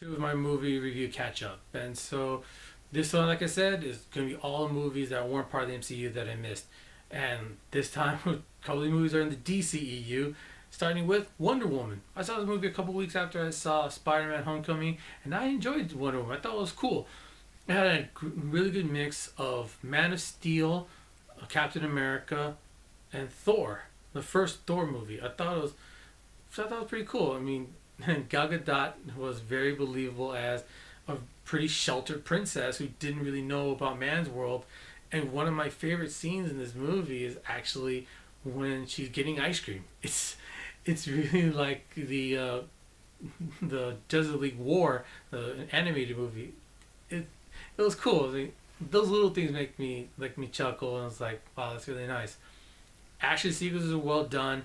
To my movie review catch up. And so this one, like I said, is going to be all movies that weren't part of the MCU that I missed. And this time, a couple of movies are in the DCEU, starting with Wonder Woman. I saw this movie a couple weeks after I saw Spider Man Homecoming, and I enjoyed Wonder Woman. I thought it was cool. It had a really good mix of Man of Steel, Captain America, and Thor. The first Thor movie. I thought it was pretty cool. I mean, Gal Gadot was very believable as a pretty sheltered princess who didn't really know about man's world. And one of my favorite scenes in this movie is actually when she's getting ice cream. It's really like the Justice League War, the animated movie. It was cool. Those little things make me chuckle, and it's like, wow, that's really nice. Action sequences are well done.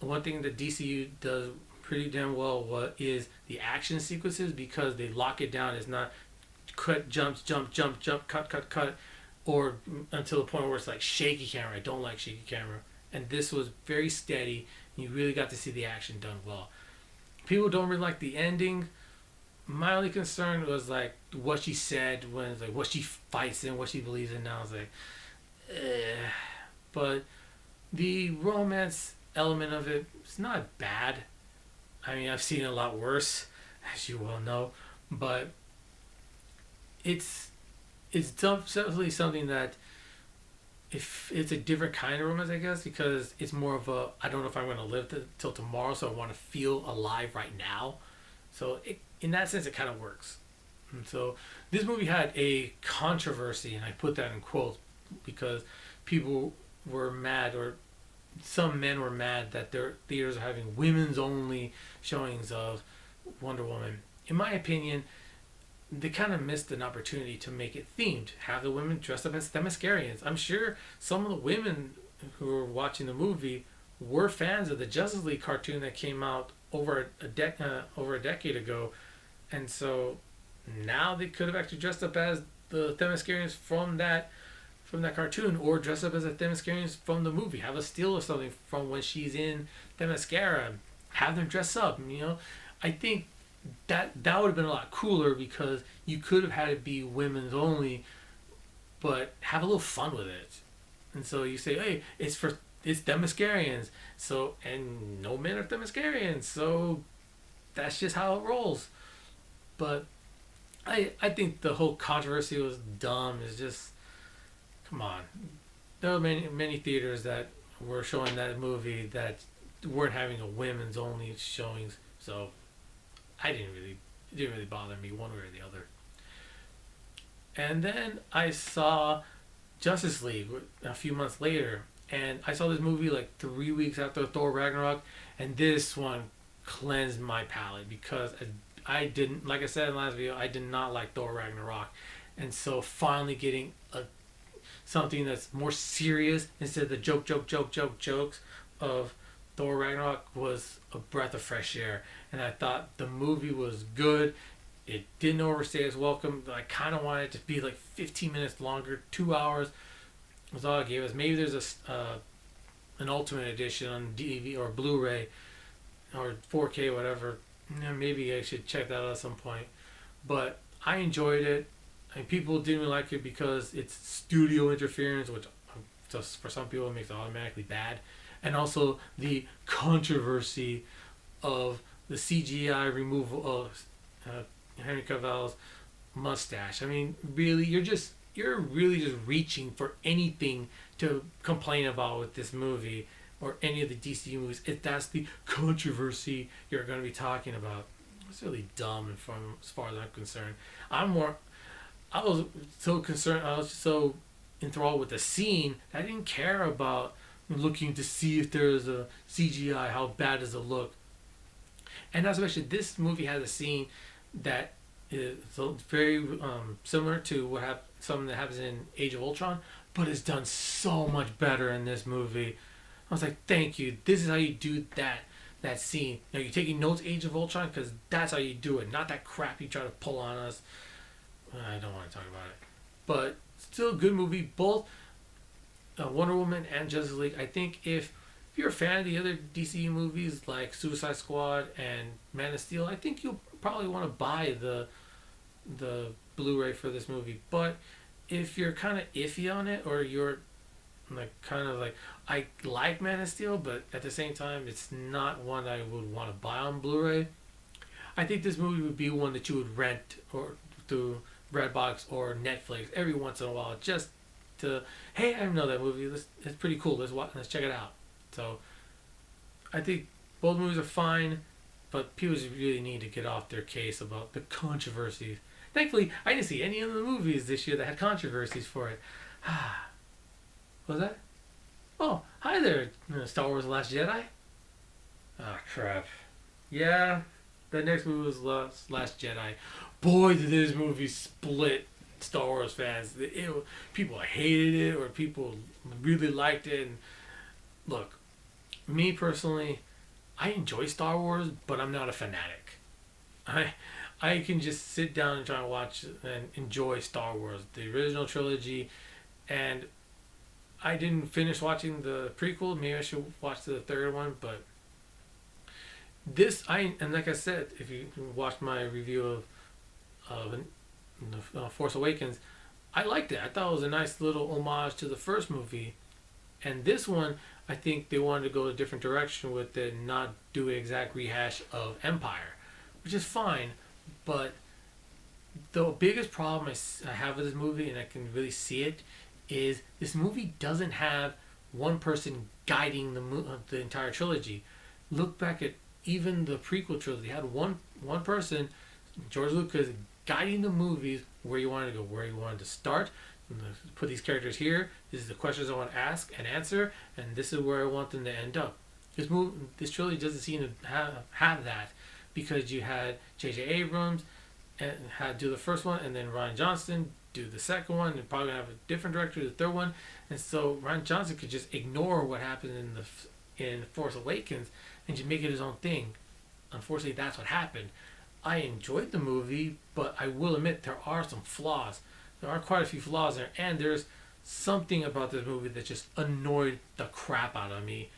One thing that DCU does pretty damn well is the action sequences because they lock it down. It's not cut, jumps, jump, jump, jump, cut, cut, cut, or until the point where it's like shaky camera. I don't like shaky camera. And this was very steady. You really got to see the action done well. People don't really like the ending. My only concern was like what she said when it's like what she fights in, what she believes in. Now I was like, eh. But the romance element of it is not bad. I mean, I've seen a lot worse, as you well know, but it's it's definitely something that if it's a different kind of romance, I guess, because it's more of a I don't know if I'm going to live till tomorrow, so I want to feel alive right now. So in that sense, it kind of works. And so this movie had a controversy, and I put that in quotes because people were mad, or some men were mad that their theaters are having women's only showings of Wonder Woman. In my opinion, they kind of missed an opportunity to make it themed. Have the women dressed up as Themyscirians. I'm sure some of the women who were watching the movie were fans of the Justice League cartoon that came out over a decade ago, and so now they could have actually dressed up as the Themyscirians from that cartoon, or dress up as a Themyscirians from the movie. Have a steal or something from when she's in Themyscira. Have them dress up. I think that would have been a lot cooler because you could have had it be women's only, but have a little fun with it. And so you say, hey, it's Themyscirians. So and no men are Themyscirians. So that's just how it rolls. But I think the whole controversy was dumb. It's just come on. There are many theaters that were showing that movie that weren't having a women's only showings. So it didn't really bother me one way or the other. And then I saw Justice League a few months later, and I saw this movie like 3 weeks after Thor Ragnarok, and this one cleansed my palate because I didn't, like I said in the last video, I did not like Thor Ragnarok, and so finally getting a something that's more serious instead of the jokes of Thor Ragnarok was a breath of fresh air, and I thought the movie was good. It didn't overstay its welcome. I kind of wanted it to be like 15 minutes longer. 2 hours was all it gave us. Maybe there's an ultimate edition on DVD or Blu-ray or 4K, whatever. Maybe I should check that out at some point. But I enjoyed it. And people didn't like it because it's studio interference, which just for some people it makes it automatically bad, and also the controversy of the CGI removal of Henry Cavill's mustache. I mean, really, you're really just reaching for anything to complain about with this movie or any of the DC movies. If that's the controversy you're going to be talking about, it's really dumb. From as far as I'm concerned, I'm more I was so concerned. I was so enthralled with the scene. I didn't care about looking to see if there's a CGI. How bad does it look? And not to mention, this movie has a scene that is very similar to something that happens in Age of Ultron, but it's done so much better in this movie. I was like, thank you. This is how you do that scene. You're taking notes, Age of Ultron, because that's how you do it. Not that crap you try to pull on us. I don't want to talk about it, but still a good movie. Both Wonder Woman and Justice League. I think if you're a fan of the other DC movies like Suicide Squad and Man of Steel, I think you'll probably want to buy the Blu-ray for this movie. But if you're kind of iffy on it, or you're like kind of like, I like Man of Steel, but at the same time it's not one I would want to buy on Blu-ray, I think this movie would be one that you would rent or through Redbox or Netflix every once in a while, just to, hey, I didn't know that movie. It's pretty cool. Let's check it out. So I think both movies are fine, but people just really need to get off their case about the controversies. Thankfully, I didn't see any of the movies this year that had controversies for it. What was that? Oh, hi there, Star Wars: The Last Jedi. Ah, crap. Yeah, the next movie was Last Jedi. Boy, did this movie split Star Wars fans. People hated it, or people really liked it. And look, me personally, I enjoy Star Wars, but I'm not a fanatic. I can just sit down and try to watch and enjoy Star Wars, the original trilogy, and I didn't finish watching the prequel. Maybe I should watch the third one, but and like I said, if you watched my review of Force Awakens, I liked it. I thought it was a nice little homage to the first movie, and this one, I think they wanted to go a different direction with it, and not do an exact rehash of Empire, which is fine. But the biggest problem I have with this movie, and I can really see it, is this movie doesn't have one person guiding the entire trilogy. Look back at even the prequel trilogy. Had one person, George Lucas, guiding the movies where you wanted to go, where you wanted to start. Put these characters here. This is the questions I want to ask and answer, and this is where I want them to end up. This trilogy doesn't seem to have that, because you had J.J. Abrams and had do the first one, and then Rian Johnson do the second one, and probably have a different director do the third one. And so Rian Johnson could just ignore what happened in Force Awakens and just make it his own thing. Unfortunately, that's what happened. I enjoyed the movie, but I will admit there are some flaws. There are quite a few flaws there, and there's something about this movie that just annoyed the crap out of me.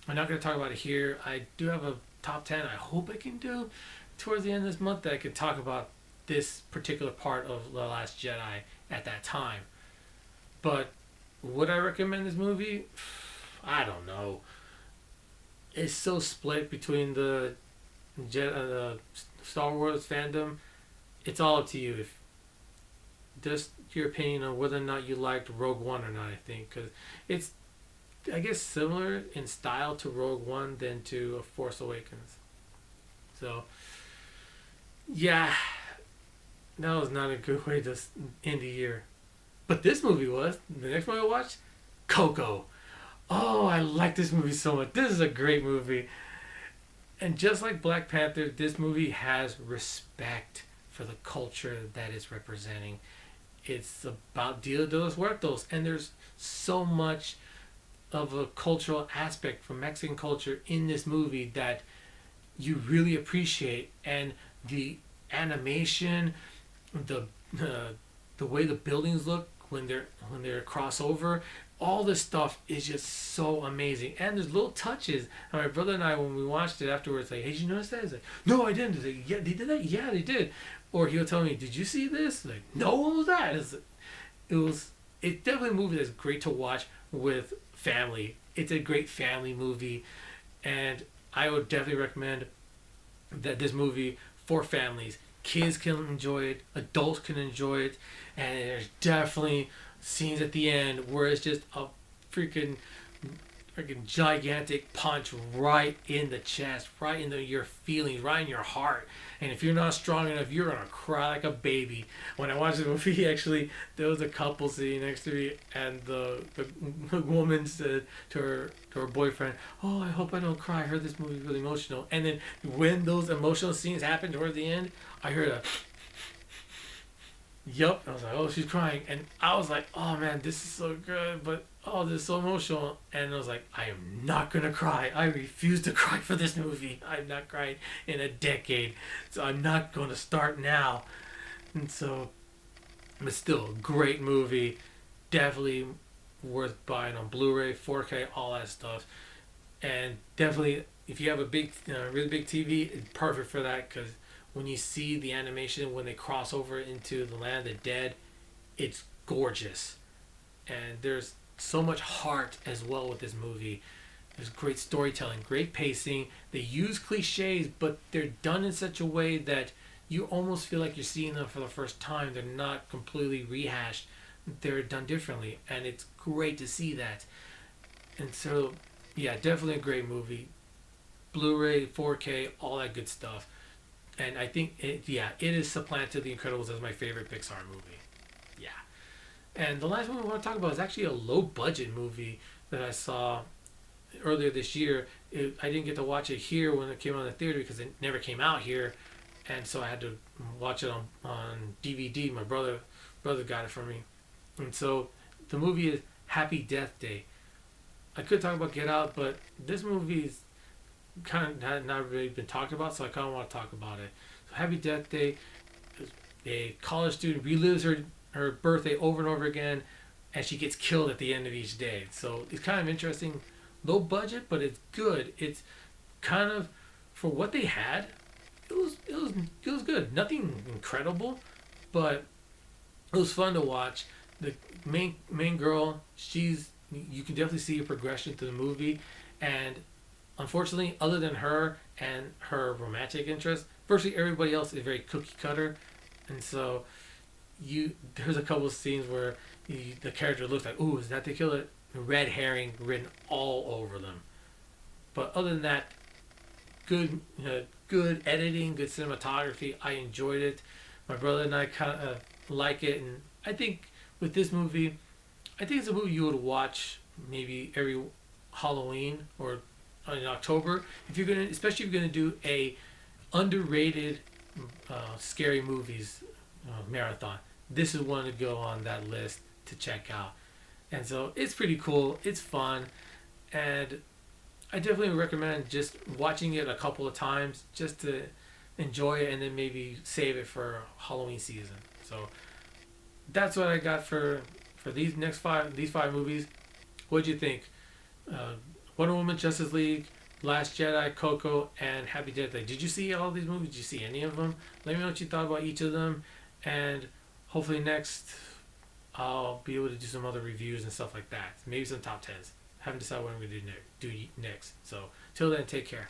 I'm not going to talk about it here. I do have a top 10 I hope I can do towards the end of this month, that I can talk about this particular part of The Last Jedi at that time. But would I recommend this movie? I don't know. It's so split between the Star Wars fandom. It's all up to you. If just your opinion on whether or not you liked Rogue One or not, I think, because it's, I guess, similar in style to Rogue One than to Force Awakens. So, yeah, that was not a good way to end the year. But this movie was. The next movie I watched, Coco. Oh, I like this movie so much. This is a great movie. And just like Black Panther, this movie has respect for the culture that it's representing. It's about Dia de los Muertos, and there's so much of a cultural aspect from Mexican culture in this movie that you really appreciate. And the animation, the way the buildings look when they're crossover, all this stuff is just so amazing. And there's little touches. And my brother and I, when we watched it afterwards, like, hey, did you notice that? He's like, no, I didn't. He's like, yeah, they did that? Yeah, they did. Or he'll tell me, did you see this? Like, no, what was that? It's definitely a movie that's great to watch with family. It's a great family movie, and I would definitely recommend that this movie for families. Kids can enjoy it, adults can enjoy it, and there's definitely scenes at the end where it's just a freaking gigantic punch right in the chest, right into your feelings, right in your heart. And if you're not strong enough, you're gonna cry like a baby. When I watched the movie, actually, there was a couple sitting next to me, and the woman said to her boyfriend, "Oh, I hope I don't cry. I heard this movie is really emotional." And then when those emotional scenes happened toward the end, I heard a yup. I was like, oh, she's crying. And I was like, oh man, this is so good, but oh, this is so emotional. And I was like, I am not gonna cry. I refuse to cry for this movie. I've not cried in a decade, so I'm not gonna start now. And so, but still, great movie. Definitely worth buying on Blu-ray, 4K, all that stuff. And definitely, if you have a big, really big TV, it's perfect for that, because when you see the animation when they cross over into the land of the dead, it's gorgeous. And there's so much heart as well with this movie. There's great storytelling, great pacing. They use cliches, but they're done in such a way that you almost feel like you're seeing them for the first time. They're not completely rehashed. They're done differently, and it's great to see that. And so, yeah, definitely a great movie. Blu-ray, 4K, all that good stuff. And I think it is supplanted The Incredibles as my favorite Pixar movie. Yeah. And the last movie I want to talk about is actually a low-budget movie that I saw earlier this year. I didn't get to watch it here when it came out in the theater because it never came out here, and so I had to watch it on DVD. My brother got it for me, and so the movie is Happy Death Day. I could talk about Get Out, but this movie is kind of not really been talked about, so I kind of want to talk about it. So Happy Death Day, a college student relives her birthday over and over again, and she gets killed at the end of each day. So it's kind of interesting. Low budget, but it's good. It's kind of for what they had. It was good. Nothing incredible, but it was fun to watch. The main girl, you can definitely see a progression through the movie, and unfortunately, other than her and her romantic interest, virtually everybody else is very cookie cutter, and so there's a couple of scenes where the character looks like, ooh, is that the killer? Red herring written all over them. But other than that, good editing, good cinematography. I enjoyed it. My brother and I kind of like it, and I think with this movie, I think it's a movie you would watch maybe every Halloween or in October if you're gonna, especially if you're gonna do a underrated scary movies marathon. This is one to go on that list to check out. And so it's pretty cool. It's fun, and I definitely recommend just watching it a couple of times just to enjoy it, and then maybe save it for Halloween season. So that's what I got for these five movies. What'd you think? Wonder Woman, Justice League, Last Jedi, Coco, and Happy Death Day. Did you see all these movies? Did you see any of them? Let me know what you thought about each of them, and hopefully next I'll be able to do some other reviews and stuff like that. Maybe some top 10s. Haven't decided what I'm going to do next. So, till then, take care.